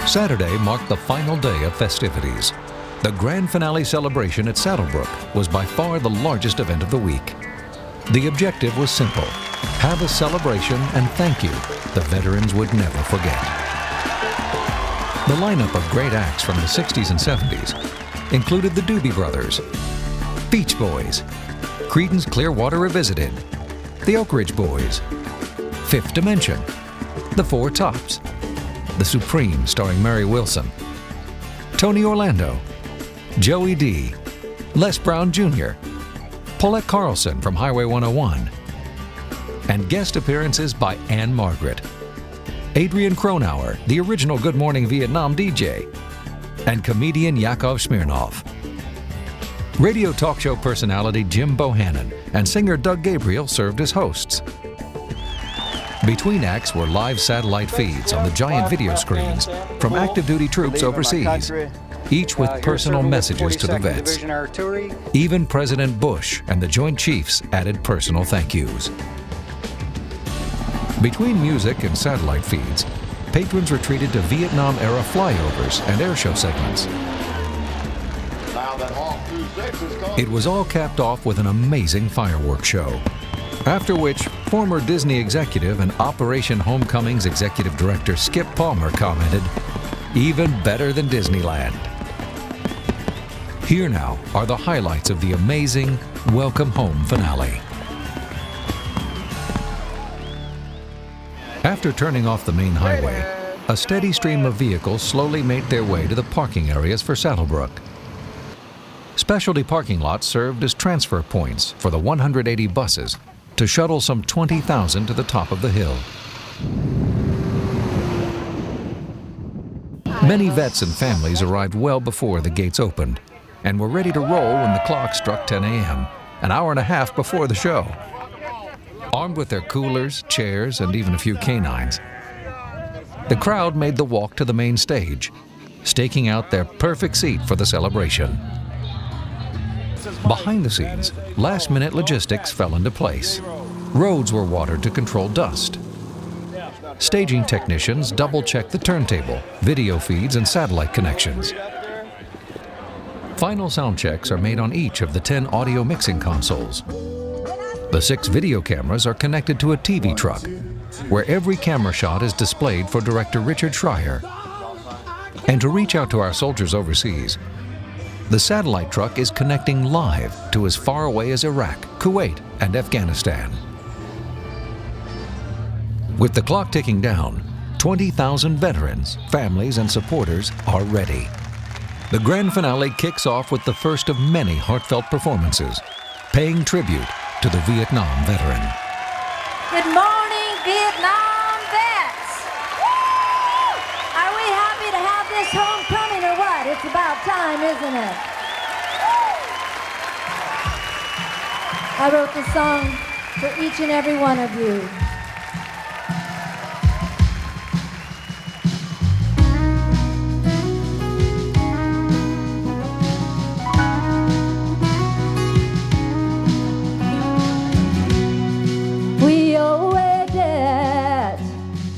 Saturday marked the final day of festivities. The grand finale celebration at Saddlebrook was by far the largest event of the week. The objective was simple: have a celebration and thank you the veterans would never forget. The lineup of great acts from the 60s and 70s included the Doobie Brothers, Beach Boys, Creedence Clearwater Revisited, the Oak Ridge Boys, Fifth Dimension, the Four Tops, The Supremes starring Mary Wilson, Tony Orlando, Joey D, Les Brown Jr., Paulette Carlson from Highway 101, and guest appearances by Anne Margaret, Adrian Cronauer, the original Good Morning Vietnam DJ, and comedian Yakov Smirnoff. Radio talk show personality Jim Bohannon and singer Doug Gabriel served as hosts. Between acts were live satellite feeds on the giant video screens from active duty troops overseas, each with personal messages to the vets. Even President Bush and the Joint Chiefs added personal thank yous. Between music and satellite feeds, patrons were treated to Vietnam-era flyovers and airshow segments. It was all capped off with an amazing fireworks show, after which former Disney executive and Operation Homecoming's executive director Skip Palmer commented, "Even better than Disneyland." Here now are the highlights of the amazing Welcome Home finale. After turning off the main highway, a steady stream of vehicles slowly made their way to the parking areas for Saddlebrook. Specialty parking lots served as transfer points for the 180 buses to shuttle some 20,000 to the top of the hill. Many vets and families arrived well before the gates opened and were ready to roll when the clock struck 10 a.m., an hour and a half before the show. Armed with their coolers, chairs, and even a few canines, the crowd made the walk to the main stage, staking out their perfect seat for the celebration. Behind the scenes, last-minute logistics fell into place. Roads were watered to control dust. Staging technicians double-checked the turntable, video feeds, and satellite connections. Final sound checks are made on each of the 10 audio mixing consoles. The 6 video cameras are connected to a TV truck, where every camera shot is displayed for director Richard Schreier. And to reach out to our soldiers overseas, the satellite truck is connecting live to as far away as Iraq, Kuwait, and Afghanistan. With the clock ticking down, 20,000 veterans, families, and supporters are ready. The grand finale kicks off with the first of many heartfelt performances, paying tribute to the Vietnam veteran. Good morning, Vietnam vets! Are we happy to have this homecoming or what? It's about time, isn't it? I wrote the song for each and every one of you. We owe a debt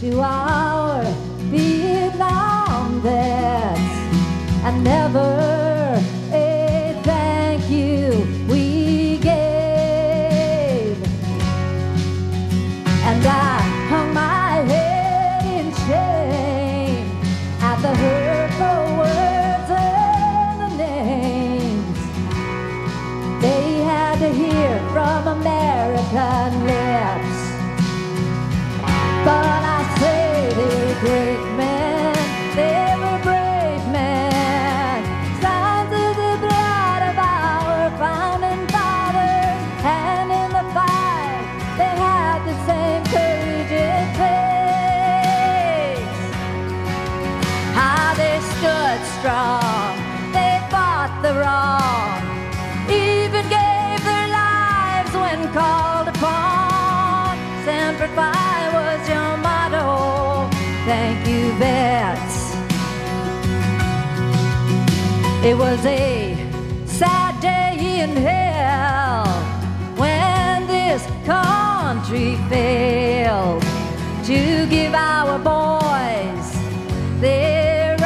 to our Vietnam vets, and never a thank you we gave. And I hung my head in shame at the hurtful words and the names they had to hear from American lips. But I say they were great men, they were brave men, sons of the blood of our founding fathers, and in the fight they had the same courage it takes. How they stood strong, they fought the wrong, even gave their lives when called upon. Semper Fi was your motto. Thank you, vets. It was a sad day in hell when this country failed to give our boys their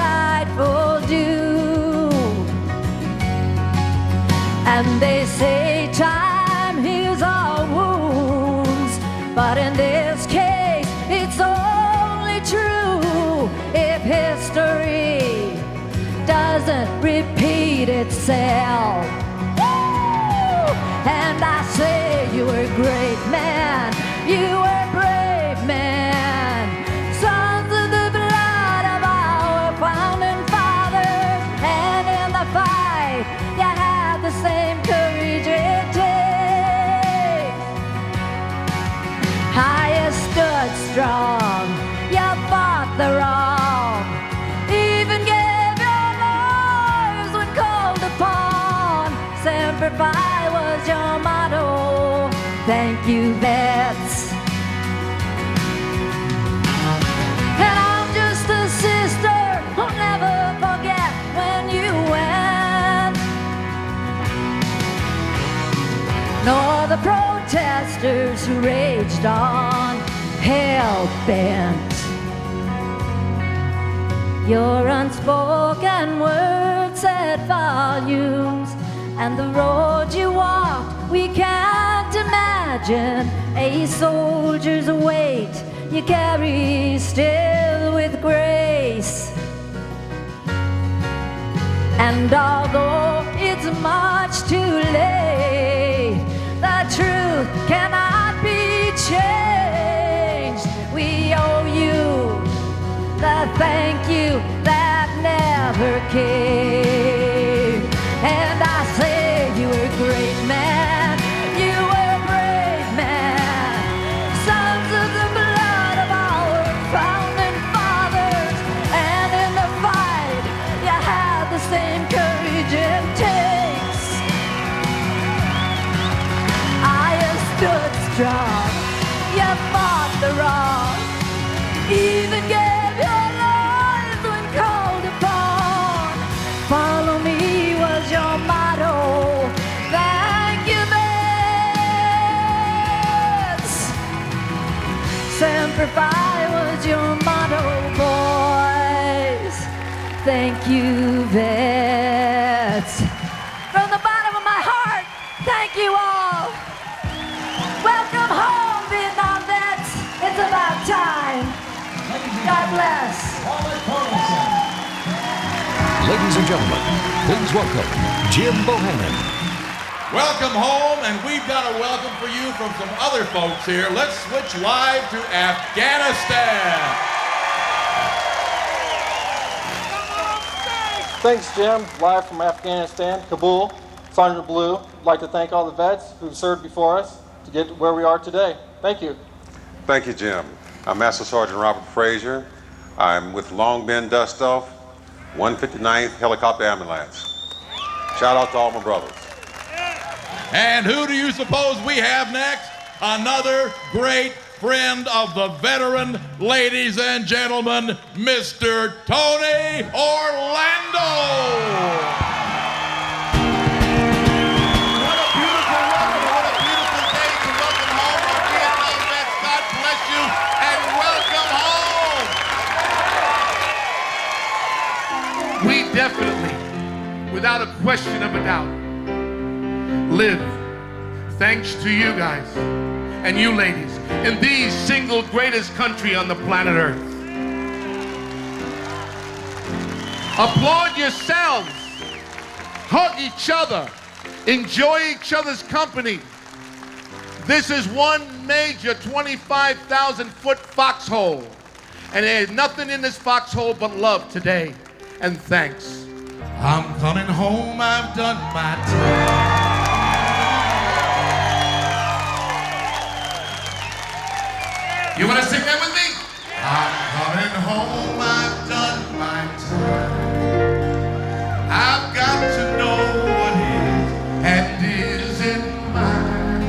doesn't repeat itself. Woo! And I say you were a great man, you were a brave man, sons of the blood of our founding fathers, and in the fight you had the same courage it takes. You stood strong, you fought the wrong, even gave your lives when called upon. Semper Fi was your motto. Thank you, vets. And I'm just a sister who'll never forget when you went, nor the protesters who raged on, hell-bent. Your unspoken words said volumes, and the road you walked we can't imagine. A soldier's weight you carry still with grace. And although it's much too late, the truth cannot be changed. We owe you the thank you that never came. And I say you were a great man, you were a brave man, sons of the blood of our founding fathers, and in the fight you had the same courage it takes. You stood strong, you fought the wrong, even gave your lives when called upon. Follow me was your motto. Thank you, vets. Semper Fi was your motto, boys. Thank you, vets. From the bottom of my heart, thank you all. Welcome home, Vietnam vets. It's about time. God bless. Ladies and gentlemen, please welcome Jim Bohannon. Welcome home, and we've got a welcome for you from some other folks here. Let's switch live to Afghanistan. Thanks, Jim. Live from Afghanistan, Kabul, Sergeant Blue. I'd like to thank all the vets who've served before us to get to where we are today. Thank you. Thank you, Jim. I'm Master Sergeant Robert Frazier. I'm with Long Bend Dust-Off, 159th Helicopter Ambulance. Shout out to all my brothers. And who do you suppose we have next? Another great friend of the veteran, ladies and gentlemen, Mr. Tony Orlando. What a beautiful welcome, what a beautiful day to welcome home our Vietnam vets. God bless you and welcome home. We definitely, without a question of a doubt, live thanks to you guys and you ladies in the single greatest country on the planet Earth. Applaud yourselves, hug each other, enjoy each other's company. This is one major 25,000-foot foxhole, and there's nothing in this foxhole but love today, and thanks. I'm coming home, I've done my time. You want to sing that with me? I'm coming home, I've done my time. I've got to know what is and isn't mine.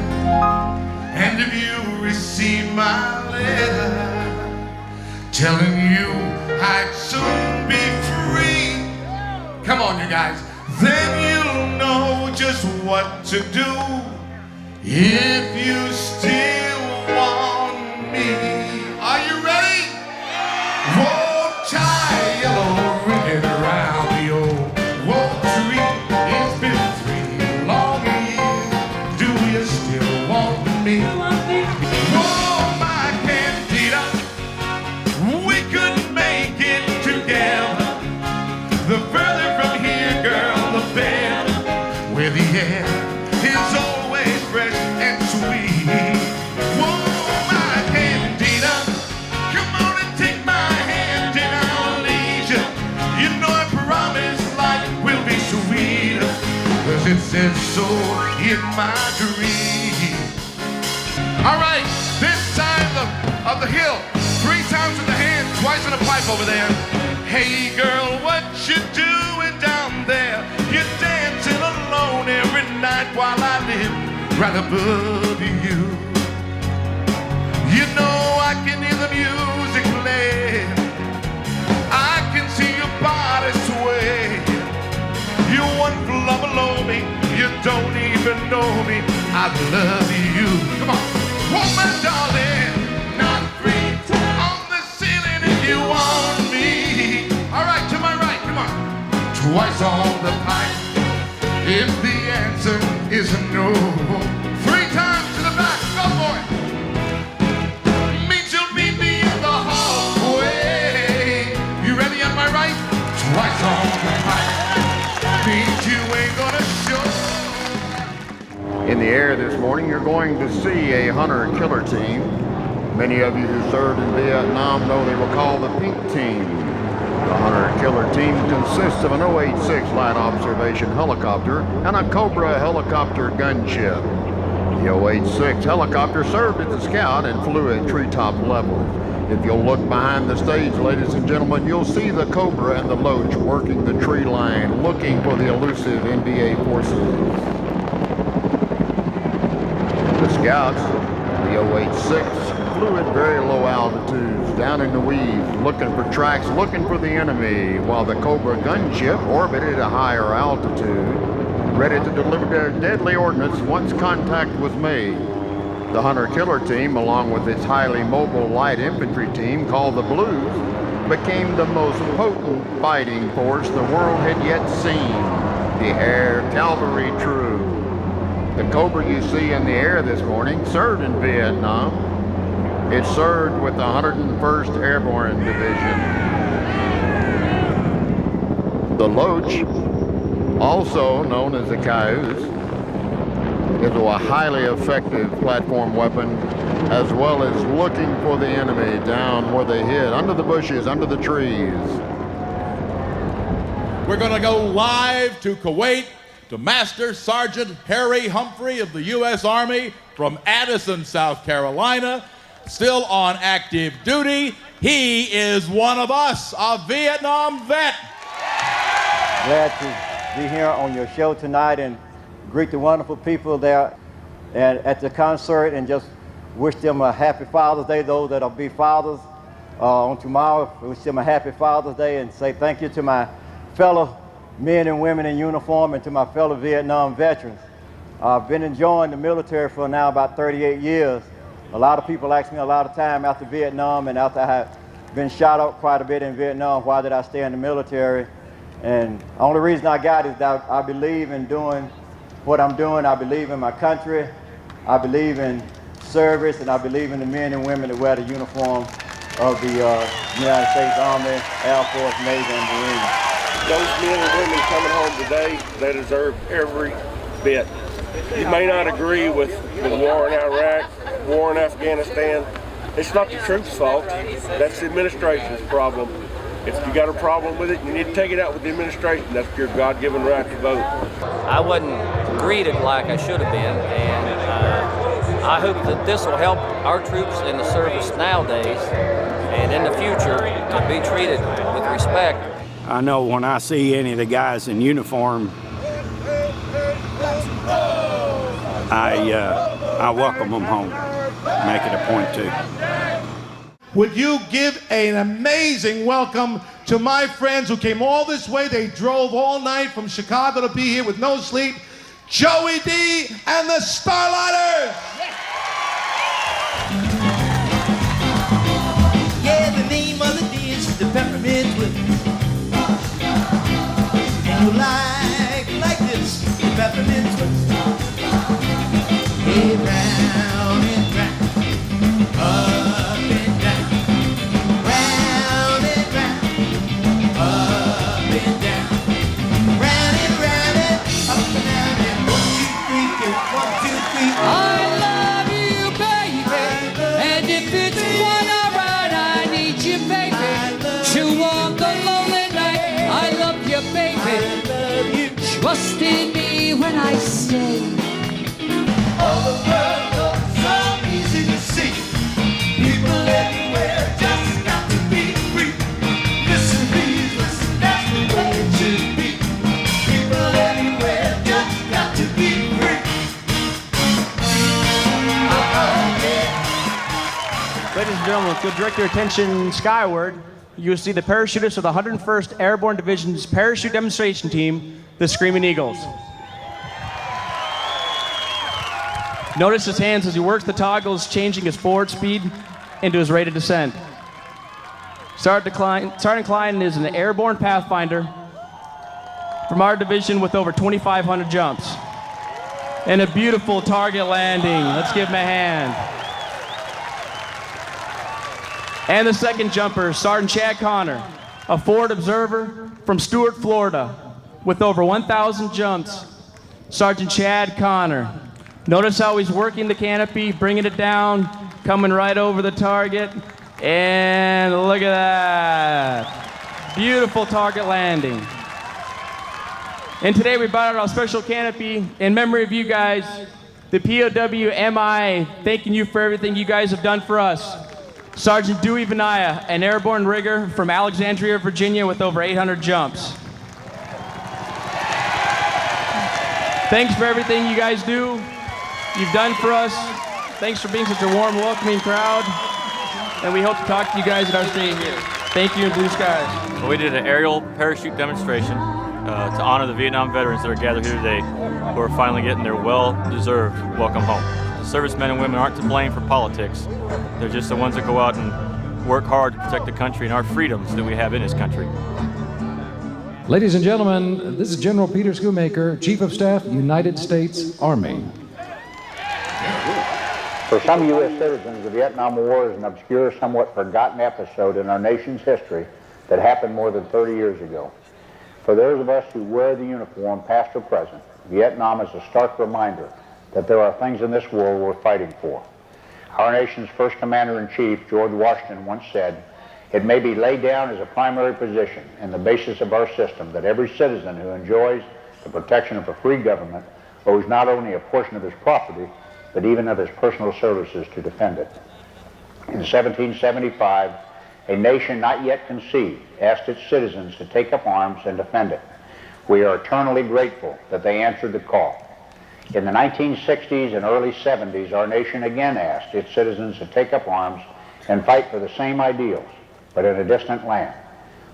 And if you receive my letter telling you I'd soon be free, Come on, you guys. then you'll know just what to do if you still want me. Are you ready? Won't tie a yellow ribbon around the old oak tree. It's been 3 long years. Do you still want me? Oh, my candida, we could make it together. The further from here says so in my dream. All right, this side of the hill, 3 times with the hand, twice in the pipe over there. Hey girl, what you doing down there? You're dancing alone every night while I live right above you. You know I can hear the music play. I can see your body sway. You're one floor below me. You don't even know me. I love you. Come on, woman, darling. Not 3 times on the ceiling if you want me. All right, to my right, come on. Twice on the pipe if the answer is no. 3 times to the back, go for it. Meet me in the hallway. You ready on my right? Twice on the pipe. Means you ain't gonna show. In the air this morning, you're going to see a hunter-killer team. Many of you who served in Vietnam know they were called the Pink Team. The hunter-killer team consists of an OH-6 light observation helicopter and a Cobra helicopter gunship. The OH-6 helicopter served as a scout and flew at treetop level. If you'll look behind the stage, ladies and gentlemen, you'll see the Cobra and the Loach working the tree line, looking for the elusive NVA forces. The scouts, the OH-6, flew at very low altitudes, down in the weeds, looking for tracks, looking for the enemy, while the Cobra gunship orbited at a higher altitude, ready to deliver their deadly ordnance once contact was made. The hunter-killer team, along with its highly mobile light infantry team called the Blues, became the most potent fighting force the world had yet seen, the Air Cavalry Troop. The Cobra you see in the air this morning served in Vietnam. It served with the 101st Airborne Division. The Loach, also known as the Cayuse, is a highly effective platform weapon, as well as looking for the enemy down where they hid, under the bushes, under the trees. We're going to go live to Kuwait to Master Sergeant Harry Humphrey of the U.S. Army from Addison, South Carolina, still on active duty. He is one of us, a Vietnam vet. Glad to be here on your show tonight and greet the wonderful people there and at the concert, and just wish them a happy Father's Day, those that'll be fathers on tomorrow. Wish them a happy Father's Day and say thank you to my fellow men and women in uniform and to my fellow Vietnam veterans. I've been enjoying the military for now about 38 years. A lot of people ask me a lot of time after Vietnam and after I had been shot up quite a bit in Vietnam, why did I stay in the military? And the only reason I got is that I believe in doing what I'm doing. I believe in my country. I believe in service, and I believe in the men and women that wear the uniform of the United States Army, Air Force, Navy, and Marine. Those men and women coming home today, they deserve every bit. You may not agree with the war in Iraq, war in Afghanistan. It's not the troops' fault. That's the administration's problem. If you got a problem with it, you need to take it out with the administration. That's your God-given right to vote. I wasn't greeted like I should have been, and I hope that this will help our troops in the service nowadays and in the future to be treated with respect. I know when I see any of the guys in uniform, I welcome them home, make it a point to. Would you give an amazing welcome to my friends who came all this way? They drove all night from Chicago to be here with no sleep. Joey D and the Starlighters! Yeah, the name of the dish is the peppermint twist. And you like this, the peppermint twist. Hey, round and round, up and down, round and round, up and down, round and up and down, and 1, 2, 3, 1, 2, 3. I love you, baby, and if it's one alright, I need you, baby, to walk a lonely night. I love you, baby, trust in me me when I say, all the world looks so easy to see. People everywhere just got to be free. Listen, please, listen, that's the way it should be. People everywhere just got to be free. Ladies and gentlemen, if you'll direct your attention skyward, you'll see the parachutists of the 101st Airborne Division's parachute demonstration team, the Screaming Eagles. Notice his hands as he works the toggles, changing his forward speed into his rate of descent. Sergeant Klein is an airborne pathfinder from our division with over 2,500 jumps. And a beautiful target landing. Let's give him a hand. And the second jumper, Sergeant Chad Connor, a forward observer from Stuart, Florida, with over 1,000 jumps. Sergeant Chad Connor. Notice how he's working the canopy, bringing it down, coming right over the target. And look at that. Beautiful target landing. And today we brought out our special canopy in memory of you guys, the POW-MI, thanking you for everything you guys have done for us. Sergeant Dewey Vanaya, an airborne rigger from Alexandria, Virginia, with over 800 jumps. Thanks for everything you guys do, you've done for us. Thanks for being such a warm, welcoming crowd. And we hope to talk to you guys at our stay here. Thank you, and blue skies. Well, we did an aerial parachute demonstration to honor the Vietnam veterans that are gathered here today who are finally getting their well-deserved welcome home. The servicemen and women aren't to blame for politics. They're just the ones that go out and work hard to protect the country and our freedoms that we have in this country. Ladies and gentlemen, this is General Peter Schoomaker, Chief of Staff, United States Army. For some U.S. citizens, the Vietnam War is an obscure, somewhat forgotten episode in our nation's history that happened more than 30 years ago. For those of us who wear the uniform, past or present, Vietnam is a stark reminder that there are things in this world worth fighting for. Our nation's first commander-in-chief, George Washington, once said, "It may be laid down as a primary position and the basis of our system that every citizen who enjoys the protection of a free government owes not only a portion of his property, but even of his personal services to defend it." In 1775, a nation not yet conceived asked its citizens to take up arms and defend it. We are eternally grateful that they answered the call. In the 1960s and early 70s, our nation again asked its citizens to take up arms and fight for the same ideals, but in a distant land.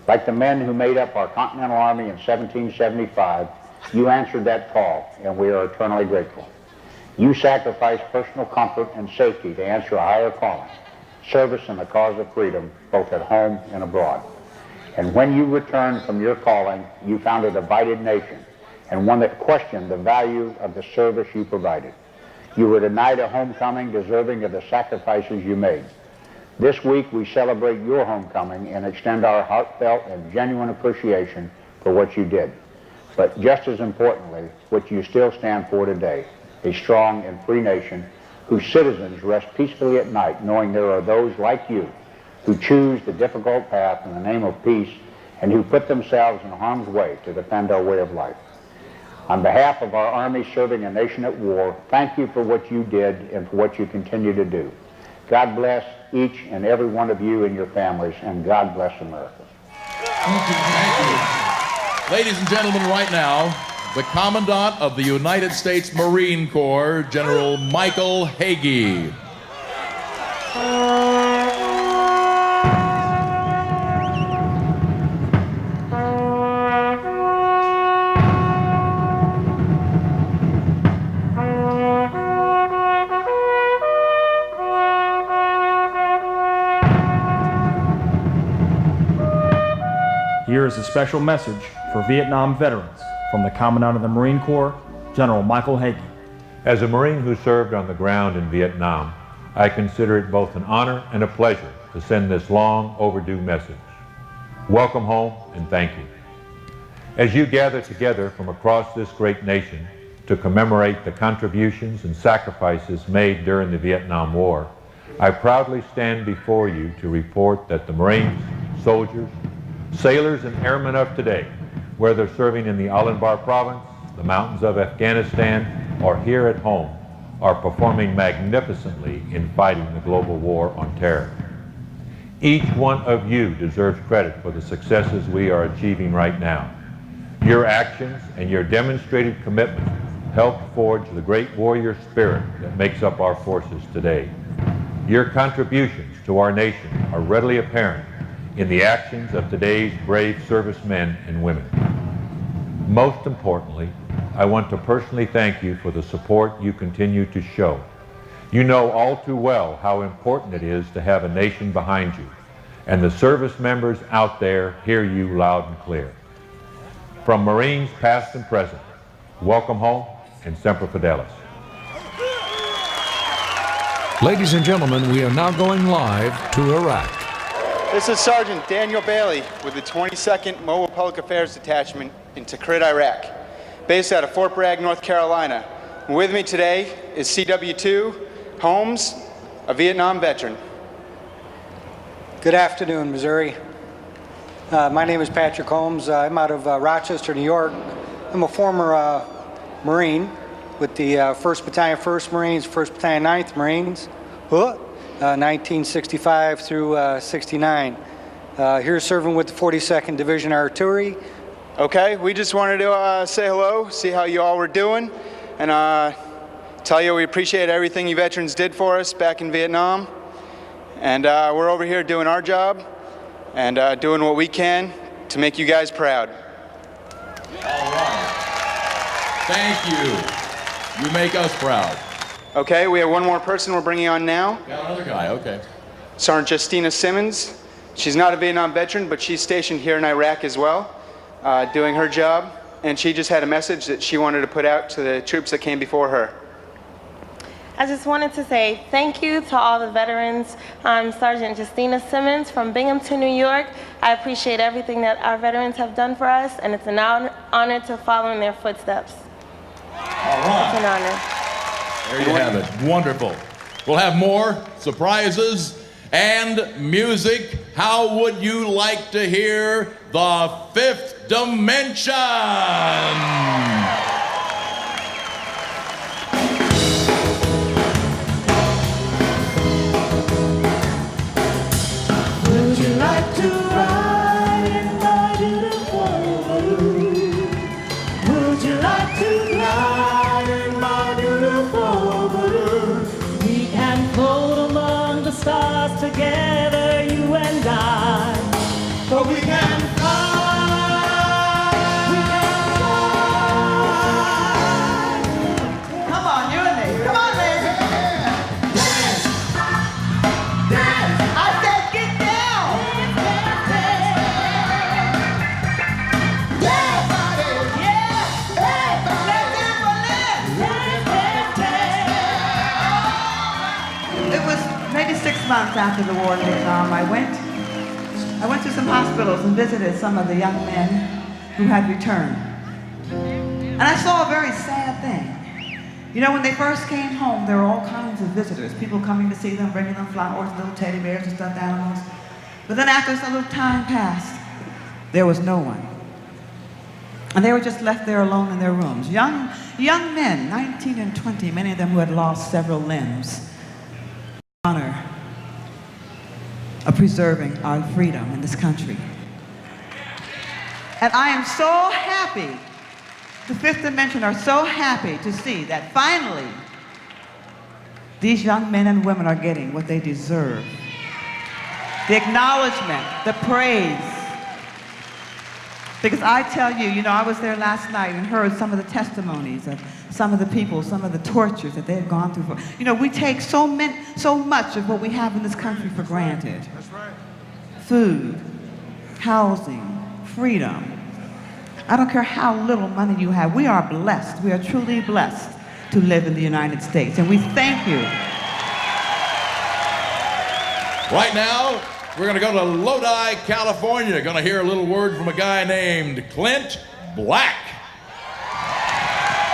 Like the men who made up our Continental Army in 1775, you answered that call, and we are eternally grateful. You sacrificed personal comfort and safety to answer a higher calling, service in the cause of freedom, both at home and abroad. And when you returned from your calling, you found a divided nation, and one that questioned the value of the service you provided. You were denied a homecoming deserving of the sacrifices you made. This week we celebrate your homecoming and extend our heartfelt and genuine appreciation for what you did. But just as importantly, what you still stand for today, a strong and free nation whose citizens rest peacefully at night knowing there are those like you who choose the difficult path in the name of peace and who put themselves in harm's way to defend our way of life. On behalf of our Army serving a nation at war, thank you for what you did and for what you continue to do. God bless each and every one of you and your families, and God bless America. Thank you. Ladies and gentlemen, right now, the Commandant of the United States Marine Corps, General Michael Hagee. Here is a special message for Vietnam veterans from the Commandant of the Marine Corps, General Michael Hagee. As a Marine who served on the ground in Vietnam, I consider it both an honor and a pleasure to send this long overdue message. Welcome home and thank you. As you gather together from across this great nation to commemorate the contributions and sacrifices made during the Vietnam War, I proudly stand before you to report that the Marines, soldiers, sailors, and airmen of today, whether serving in the Allenbar Province, the mountains of Afghanistan, or here at home, are performing magnificently in fighting the global war on terror. Each one of you deserves credit for the successes we are achieving right now. Your actions and your demonstrated commitment helped forge the great warrior spirit that makes up our forces today. Your contributions to our nation are readily apparent in the actions of today's brave servicemen and women. Most importantly, I want to personally thank you for the support you continue to show. You know all too well how important it is to have a nation behind you, and the service members out there hear you loud and clear. From Marines past and present, welcome home and Semper Fidelis. Ladies and gentlemen, we are now going live to Iraq. This is Sergeant Daniel Bailey with the 22nd Mobile Public Affairs Detachment in Tikrit, Iraq, based out of Fort Bragg, North Carolina. And with me today is CW2 Holmes, a Vietnam veteran. Good afternoon, Missouri. My name is Patrick Holmes. I'm out of Rochester, New York. I'm a former Marine with the 1st Battalion, 1st Marines, 1st Battalion, 9th Marines, 1965 through 69. Here serving with the 42nd Division Artillery. Okay, we just wanted to say hello, see how you all were doing, and tell you we appreciate everything you veterans did for us back in Vietnam. And we're over here doing our job and doing what we can to make you guys proud. All right. Thank you. You make us proud. Okay, we have one more person we're bringing on now. Got another guy, okay. Sergeant Justina Simmons. She's not a Vietnam veteran, but she's stationed here in Iraq as well, doing her job. And she just had a message that she wanted to put out to the troops that came before her. I just wanted to say thank you to all the veterans. I'm Sergeant Justina Simmons from Binghamton, New York. I appreciate everything that our veterans have done for us, and it's an honor to follow in their footsteps. All right. It's an honor. There you have it. Wonderful. We'll have more surprises and music. How would you like to hear the Fifth Dimension? Would you like to ride in my beautiful balloon? Would you like to glide in my beautiful balloon? We can float among the stars together, you and I. But we can fly. We can fly. Come on, you and me. Come on, man. Dance. Dance. I said get down. It was maybe 6 months after the war in Vietnam. I went to some hospitals and visited some of the young men who had returned. And I saw a very sad thing. You know, when they first came home, there were all kinds of visitors, people coming to see them, bringing them flowers, little teddy bears and stuffed animals. But then after some little time passed, there was no one. And they were just left there alone in their rooms. Young men, 19 and 20, many of them who had lost several limbs. Honor of preserving our freedom in this country. And I am so happy, the Fifth Dimension are so happy to see that finally these young men and women are getting what they deserve. The acknowledgement, the praise. Because I tell you, you know, I was there last night and heard some of the testimonies of some of the people, some of the tortures that they had gone through. You know, we take so much of what we have in this country for granted. That's right. Food, housing, freedom. I don't care how little money you have. We are blessed. We are truly blessed to live in the United States. And we thank you. Right now, we're going to go to Lodi, California. Going to hear a little word from a guy named Clint Black.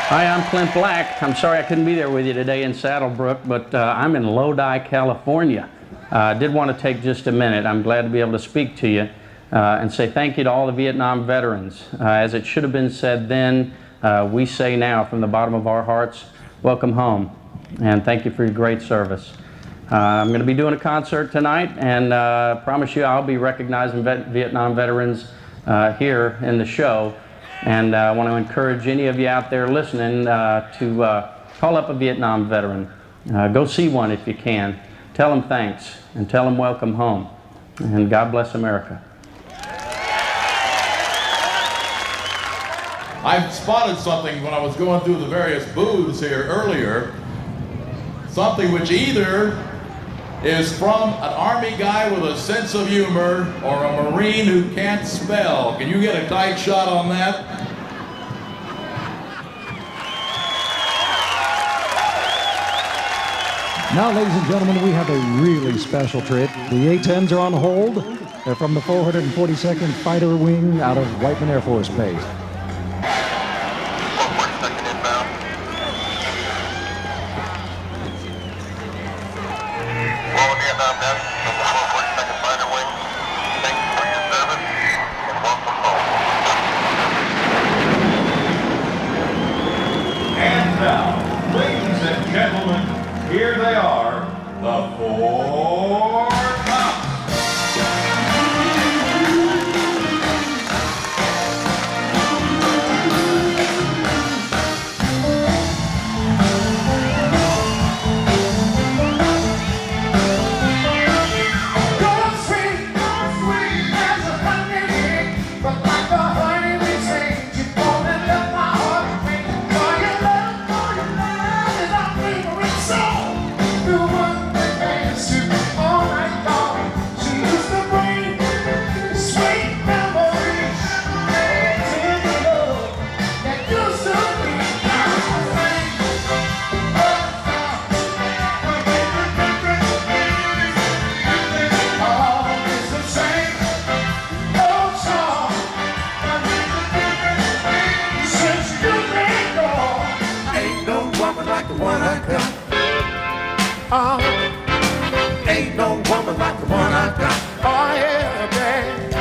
Hi, I'm Clint Black. I'm sorry I couldn't be there with you today in Saddlebrook, but I'm in Lodi, California. I did want to take just a minute. I'm glad to be able to speak to you and say thank you to all the Vietnam veterans. As it should have been said then, we say now from the bottom of our hearts, welcome home, and thank you for your great service. I'm going to be doing a concert tonight, and promise you I'll be recognizing Vietnam veterans here in the show. And I want to encourage any of you out there listening to call up a Vietnam veteran. Go see one if you can. Tell them thanks and tell them welcome home. And God bless America. I spotted something when I was going through the various booths here earlier. Something which either is from an Army guy with a sense of humor or a Marine who can't spell. Can you get a tight shot on that? Now, ladies and gentlemen, we have a really special treat. The A-10s are on hold. They're from the 442nd Fighter Wing out of Whiteman Air Force Base. And now, ladies and gentlemen, here they are, the four tops. Ain't no woman like the one I got. Oh yeah, babe.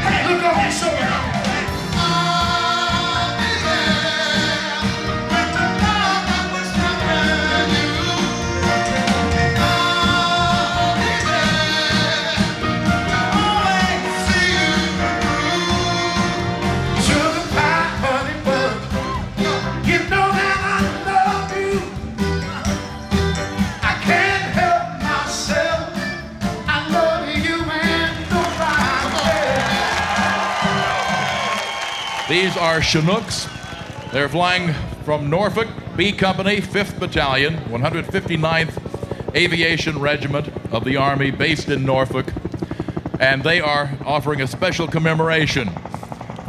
Hey, look over your shoulder. These are Chinooks. They're flying from Norfolk, B Company, 5th Battalion, 159th Aviation Regiment of the Army, based in Norfolk. And they are offering a special commemoration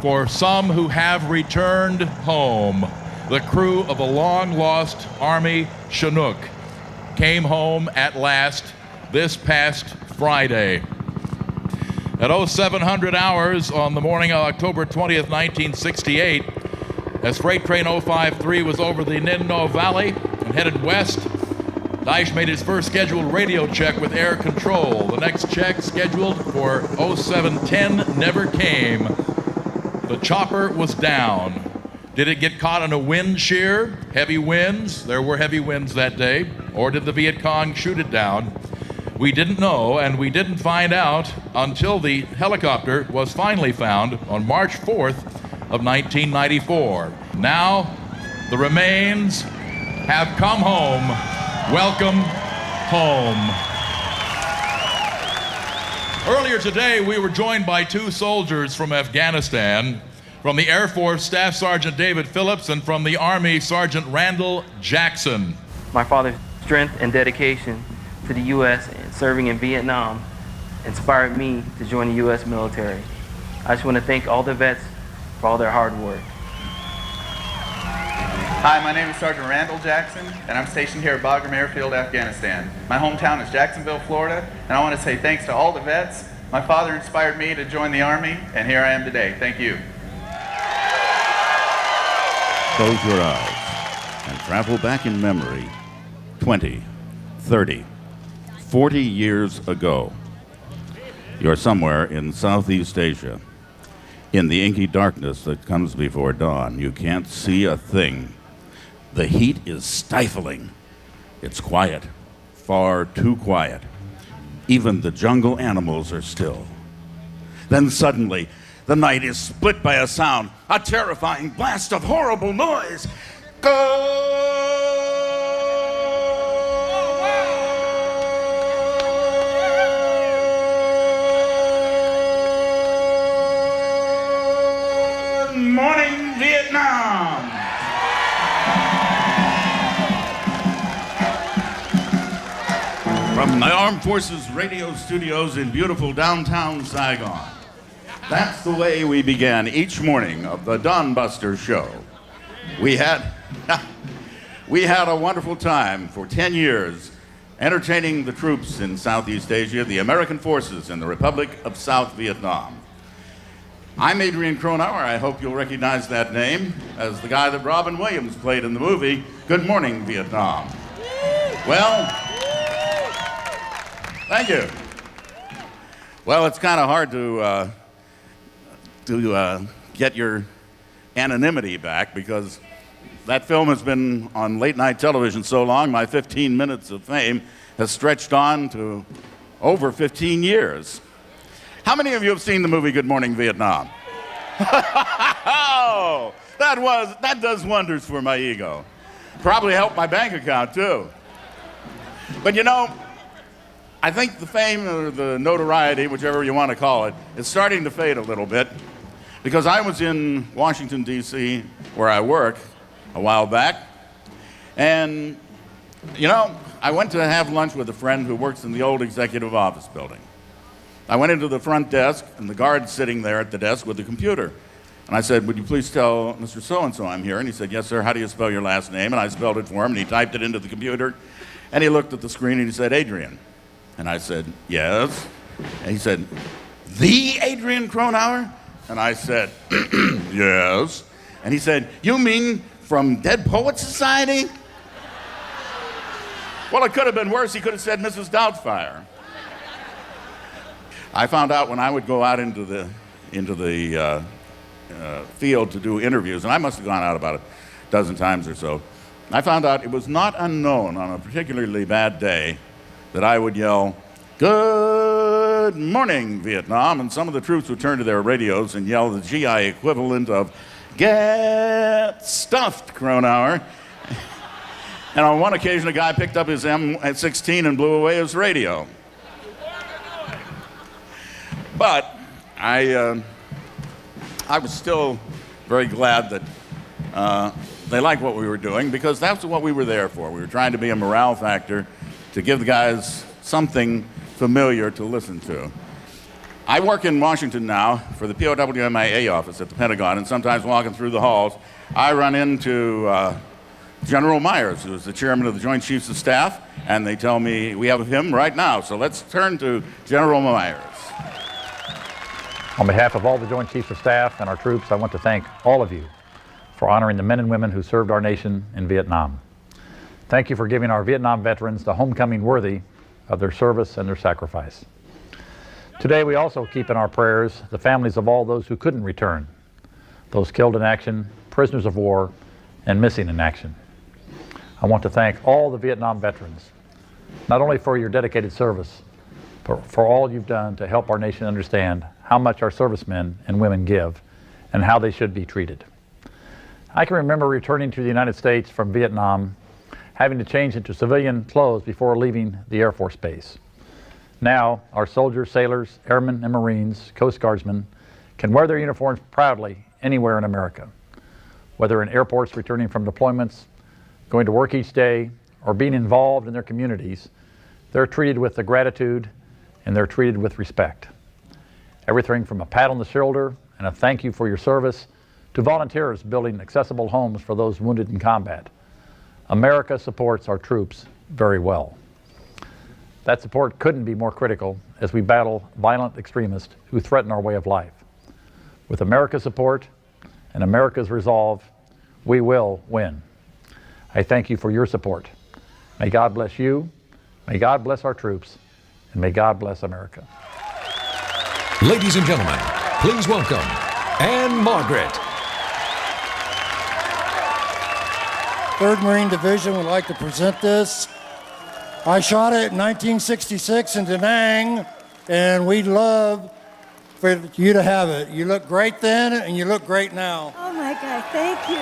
for some who have returned home. The crew of a long-lost Army Chinook came home at last this past Friday. At 0700 hours on the morning of October 20th, 1968, as Freight Train 053 was over the Nino Valley and headed west, Daesh made his first scheduled radio check with air control. The next check, scheduled for 0710, never came. The chopper was down. Did it get caught in a wind shear? Heavy winds? There were heavy winds that day. Or did the Viet Cong shoot it down? We didn't know, and we didn't find out until the helicopter was finally found on March 4th of 1994. Now, the remains have come home. Welcome home. Earlier today, we were joined by two soldiers from Afghanistan, from the Air Force Staff Sergeant David Phillips and from the Army Sergeant Randall Jackson. My father's strength and dedication to the U.S. and serving in Vietnam inspired me to join the U.S. military. I just want to thank all the vets for all their hard work. Hi, my name is Sergeant Randall Jackson, and I'm stationed here at Bagram Airfield, Afghanistan. My hometown is Jacksonville, Florida, and I want to say thanks to all the vets. My father inspired me to join the Army, and here I am today. Thank you. Close your eyes and travel back in memory 20, 30, 40 years ago. You're somewhere in Southeast Asia, in the inky darkness that comes before dawn. You can't see a thing. The heat is stifling. It's quiet, far too quiet. Even the jungle animals are still. Then suddenly, the night is split by a sound, a terrifying blast of horrible noise. Good morning, Vietnam. From the Armed Forces radio studios in beautiful downtown Saigon. That's the way we began each morning of the Dawn Buster show. We had a wonderful time for 10 years entertaining the troops in Southeast Asia, the American forces in the Republic of South Vietnam. I'm Adrian Cronauer. I hope you'll recognize that name as the guy that Robin Williams played in the movie Good Morning, Vietnam. Well, thank you. Well, it's kind of hard to get your anonymity back because that film has been on late night television so long, my 15 minutes of fame has stretched on to over 15 years. How many of you have seen the movie Good Morning, Vietnam? Oh, that does wonders for my ego. Probably helped my bank account too. But you know, I think the fame or the notoriety, whichever you want to call it, is starting to fade a little bit because I was in Washington, D.C., where I work, a while back, and, you know, I went to have lunch with a friend who works in the old executive office building. I went into the front desk, and the guard's sitting there at the desk with the computer. And I said, would you please tell Mr. So-and-so I'm here? And he said, yes, sir, how do you spell your last name? And I spelled it for him, and he typed it into the computer. And he looked at the screen, and he said, Adrian. And I said, yes. And he said, the Adrian Cronauer? And I said, yes. And he said, you mean from Dead Poets Society? Well, it could have been worse. He could have said Mrs. Doubtfire. I found out when I would go out into the field to do interviews, and I must have gone out about a dozen times or so, I found out it was not unknown on a particularly bad day that I would yell, good morning, Vietnam, and some of the troops would turn to their radios and yell the GI equivalent of, get stuffed, Cronauer. And on one occasion, a guy picked up his M16 and blew away his radio. But I was still very glad that they liked what we were doing because that's what we were there for. We were trying to be a morale factor to give the guys something familiar to listen to. I work in Washington now for the POWMIA office at the Pentagon, and sometimes walking through the halls, I run into General Myers, who is the chairman of the Joint Chiefs of Staff, and they tell me we have him right now. So let's turn to General Myers. On behalf of all the Joint Chiefs of Staff and our troops, I want to thank all of you for honoring the men and women who served our nation in Vietnam. Thank you for giving our Vietnam veterans the homecoming worthy of their service and their sacrifice. Today we also keep in our prayers the families of all those who couldn't return, those killed in action, prisoners of war, and missing in action. I want to thank all the Vietnam veterans, not only for your dedicated service, but for all you've done to help our nation understand how much our servicemen and women give and how they should be treated. I can remember returning to the United States from Vietnam, having to change into civilian clothes before leaving the Air Force Base. Now, our soldiers, sailors, airmen, and Marines, Coast Guardsmen can wear their uniforms proudly anywhere in America. Whether in airports returning from deployments, going to work each day, or being involved in their communities, they're treated with the gratitude and they're treated with respect. Everything from a pat on the shoulder and a thank you for your service to volunteers building accessible homes for those wounded in combat. America supports our troops very well. That support couldn't be more critical as we battle violent extremists who threaten our way of life. With America's support and America's resolve, we will win. I thank you for your support. May God bless you. May God bless our troops, and may God bless America. Ladies and gentlemen, please welcome Ann Margaret. 3rd Marine Division would like to present this. I shot it in 1966 in Da Nang, and we'd love for you to have it. You look great then, and you look great now. Oh my God, thank you.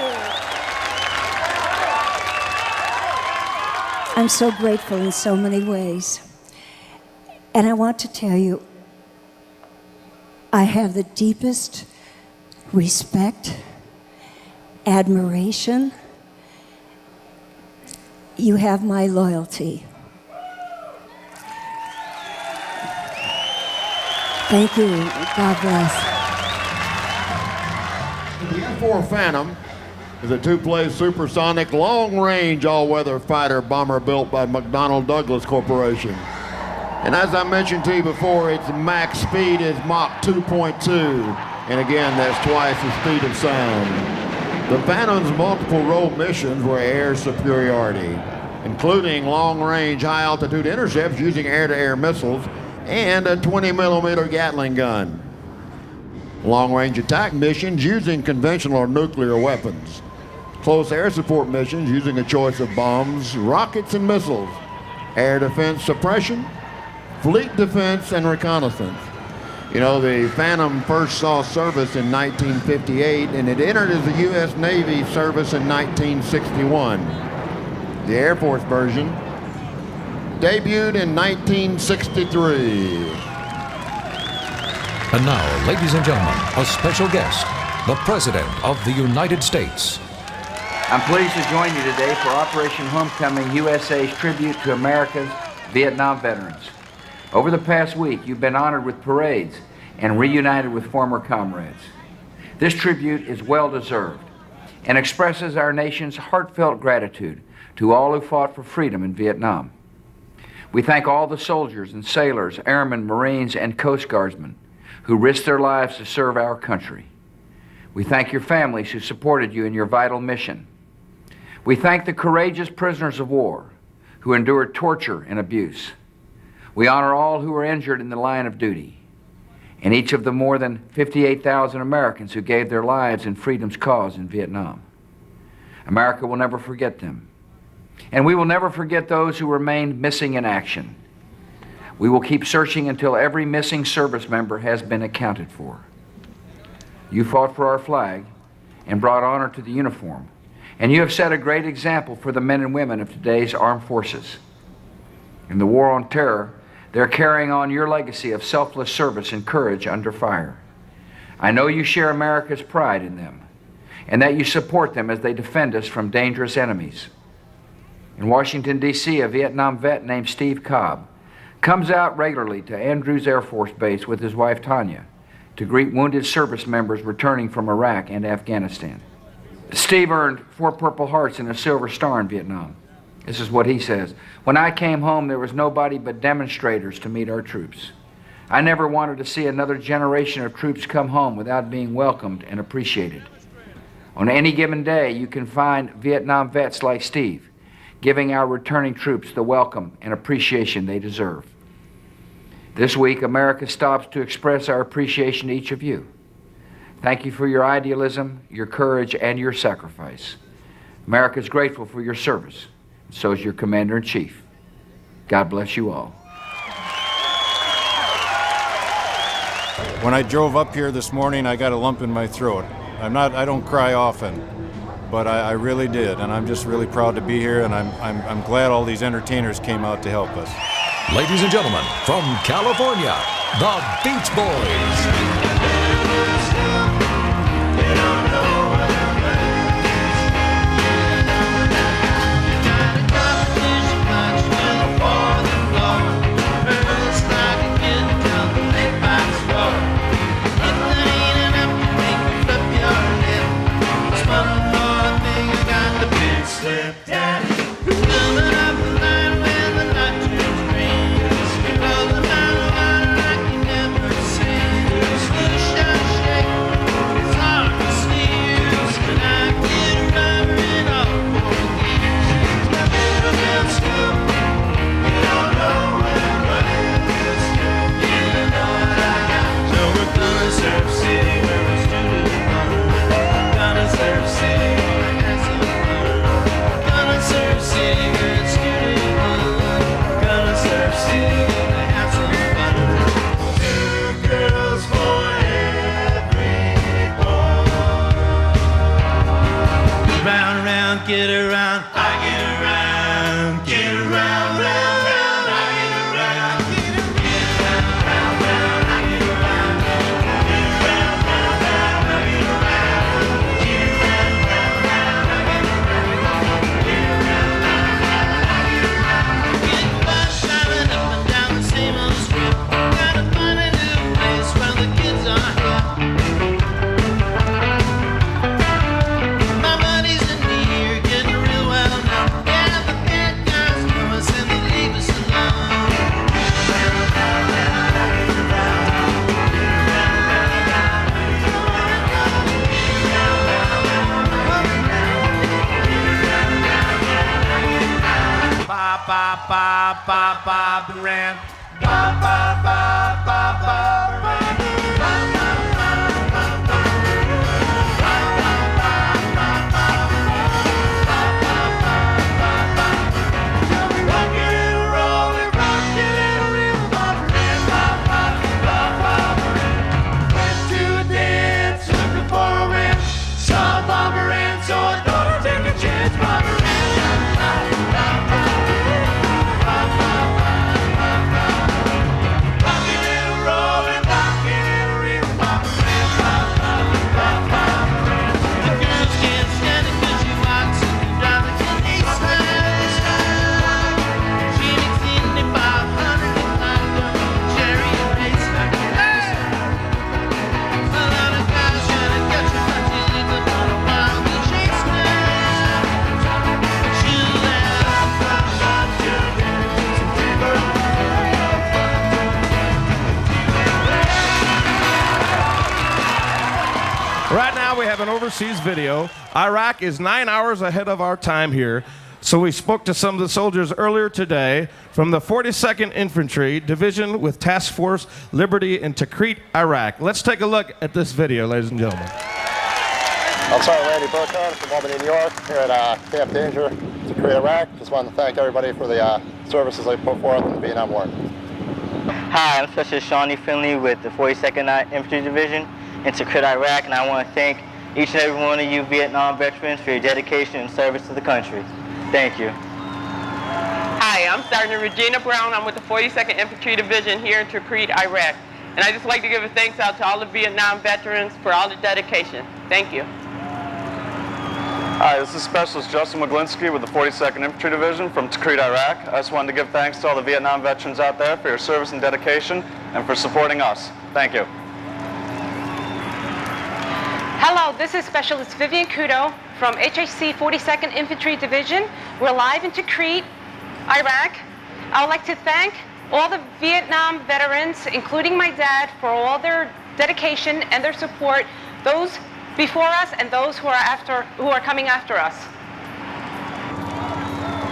I'm so grateful in so many ways. And I want to tell you, I have the deepest respect, admiration. You have my loyalty. Thank you. God bless. The F-4 Phantom is a 2-place supersonic long-range all-weather fighter bomber built by McDonnell Douglas Corporation. And as I mentioned to you before, its max speed is Mach 2.2. And again, that's twice the speed of sound. The Phantom's multiple role missions were air superiority, including long-range high-altitude intercepts using air-to-air missiles and a 20-millimeter Gatling gun. Long-range attack missions using conventional or nuclear weapons. Close air support missions using a choice of bombs, rockets, and missiles. Air defense suppression, fleet defense, and reconnaissance. You know, the Phantom first saw service in 1958, and it entered as the U.S. Navy service in 1961. The Air Force version debuted in 1963. And now, ladies and gentlemen, a special guest, the President of the United States. I'm pleased to join you today for Operation Homecoming, USA's tribute to America's Vietnam veterans. Over the past week, you've been honored with parades and reunited with former comrades. This tribute is well-deserved and expresses our nation's heartfelt gratitude to all who fought for freedom in Vietnam. We thank all the soldiers and sailors, airmen, Marines, and Coast Guardsmen who risked their lives to serve our country. We thank your families who supported you in your vital mission. We thank the courageous prisoners of war who endured torture and abuse. We honor all who were injured in the line of duty, and each of the more than 58,000 Americans who gave their lives in freedom's cause in Vietnam. America will never forget them, and we will never forget those who remained missing in action. We will keep searching until every missing service member has been accounted for. You fought for our flag and brought honor to the uniform, and you have set a great example for the men and women of today's armed forces. In the war on terror, they're carrying on your legacy of selfless service and courage under fire. I know you share America's pride in them, and that you support them as they defend us from dangerous enemies. In Washington, D.C., a Vietnam vet named Steve Cobb comes out regularly to Andrews Air Force Base with his wife Tanya to greet wounded service members returning from Iraq and Afghanistan. Steve earned 4 Purple Hearts and a Silver Star in Vietnam. This is what he says: "When I came home, there was nobody but demonstrators to meet our troops. I never wanted to see another generation of troops come home without being welcomed and appreciated. On any given day, you can find Vietnam vets like Steve giving our returning troops the welcome and appreciation they deserve. This week, America stops to express our appreciation to each of you. Thank you for your idealism, your courage, and your sacrifice. America is grateful for your service. So is your Commander-in-Chief. God bless you all." When I drove up here this morning, I got a lump in my throat. I don't cry often, but I really did, and I'm just really proud to be here, and I'm glad all these entertainers came out to help us. Ladies and gentlemen, from California, the Beach Boys. ba ba ba Bobby ran. Ba ba ba ba Bobby ran. Right now we have an overseas video. Iraq is 9 hours ahead of our time here. So we spoke to some of the soldiers earlier today from the 42nd Infantry Division with Task Force Liberty in Tikrit, Iraq. Let's take a look at this video, ladies and gentlemen. I'm Sergeant Randy Burkhardt from Albany, New York, here at Camp Danger, Tikrit, Iraq. Just wanted to thank everybody for the services they put forth in the Vietnam War. Hi, I'm Specialist Shawnee Finley with the 42nd Infantry Division in Tikrit, Iraq, and I want to thank each and every one of you Vietnam veterans for your dedication and service to the country. Thank you. Hi, I'm Sergeant Regina Brown. I'm with the 42nd Infantry Division here in Tikrit, Iraq. And I just like to give a thanks out to all the Vietnam veterans for all the dedication. Thank you. Hi, this is Specialist Justin McGlinski with the 42nd Infantry Division from Tikrit, Iraq. I just wanted to give thanks to all the Vietnam veterans out there for your service and dedication and for supporting us. Thank you. Hello, this is Specialist Vivian Kudo from HHC 42nd Infantry Division. We're live in Tikrit, Iraq. I would like to thank all the Vietnam veterans, including my dad, for all their dedication and their support, those before us and those who are coming after us.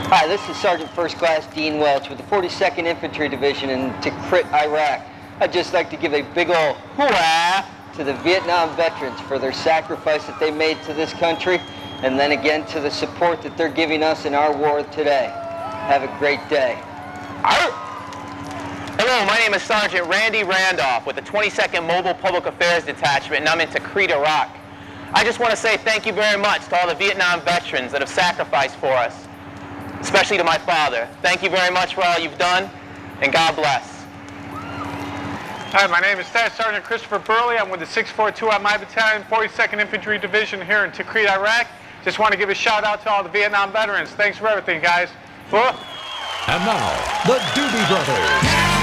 Hi, this is Sergeant First Class Dean Welch with the 42nd Infantry Division in Tikrit, Iraq. I'd just like to give a big ol' hooah to the Vietnam veterans for their sacrifice that they made to this country, and then again to the support that they're giving us in our war today. Have a great day. Hello, my name is Sergeant Randy Randolph with the 22nd Mobile Public Affairs Detachment, and I'm in Tikrit, Iraq. I just want to say thank you very much to all the Vietnam veterans that have sacrificed for us, especially to my father. Thank you very much for all you've done, and God bless. Hi, my name is Staff Sergeant Christopher Burley. I'm with the 642 at my battalion, 42nd Infantry Division here in Tikrit, Iraq. Just want to give a shout out to all the Vietnam veterans. Thanks for everything, guys. And now, the Doobie Brothers.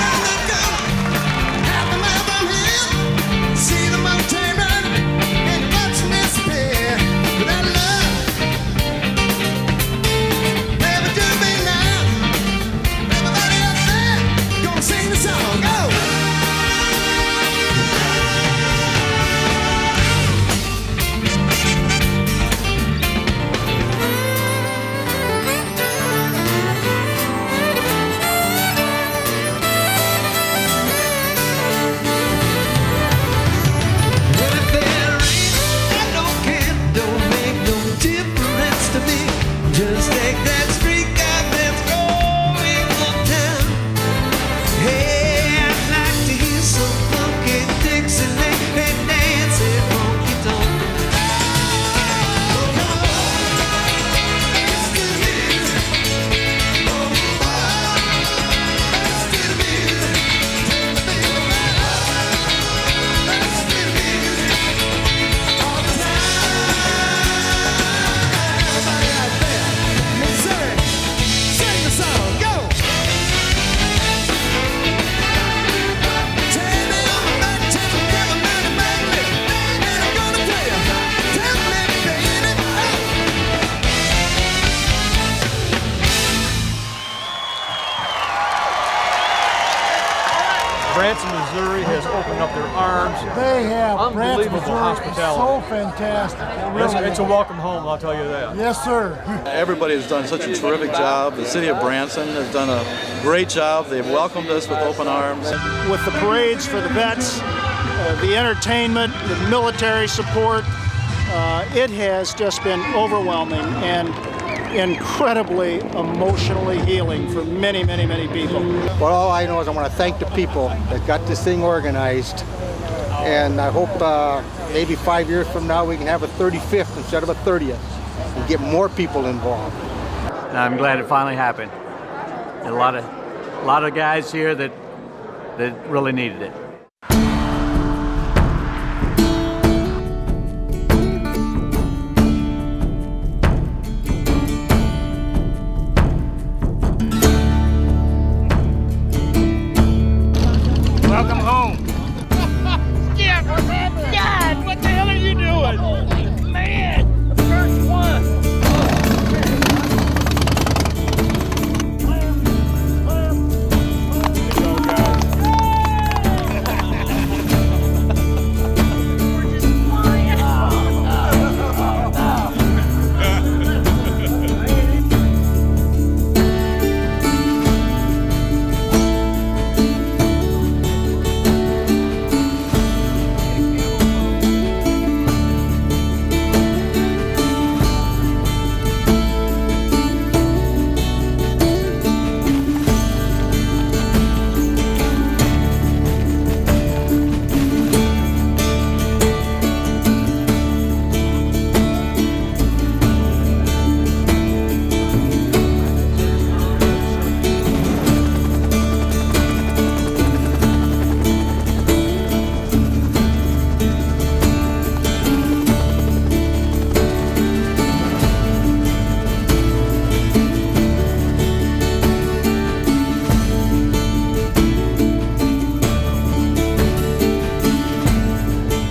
Branson, Missouri has opened up their arms. They have. Unbelievable Branson, Missouri hospitality. is so fantastic. It's a welcome home, I'll tell you that. Yes, sir. Everybody has done such a terrific job. The city of Branson has done a great job. They've welcomed us with open arms. With the parades for the vets, the entertainment, the military support, it has just been overwhelming and incredibly emotionally healing for many, many, many people. Well, all I know is I want to thank the people that got this thing organized, and I hope maybe 5 years from now we can have a 35th instead of a 30th and get more people involved. I'm glad it finally happened. A lot of guys here that really needed it. Welcome home. Skip, what's happening? God, what the hell are you doing? Holy man, the first one.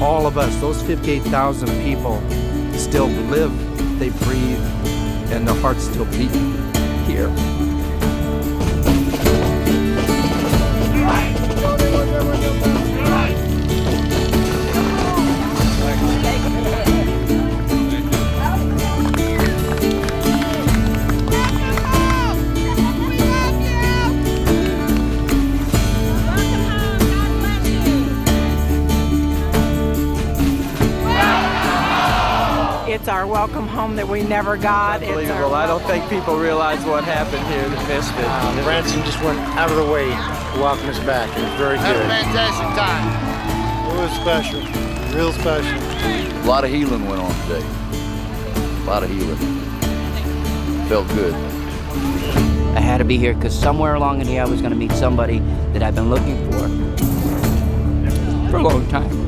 All of us, those 58,000 people still live, they breathe, and their hearts still beat here. It's our welcome home that we never got. Unbelievable. I don't think people realize what happened here that missed it. Branson just went out of the way to welcome us back. It was very good. Had a fantastic time. It was special, real special. A lot of healing went on today. A lot of healing. Felt good. I had to be here because somewhere along in here I was going to meet somebody that I've been looking for a long time.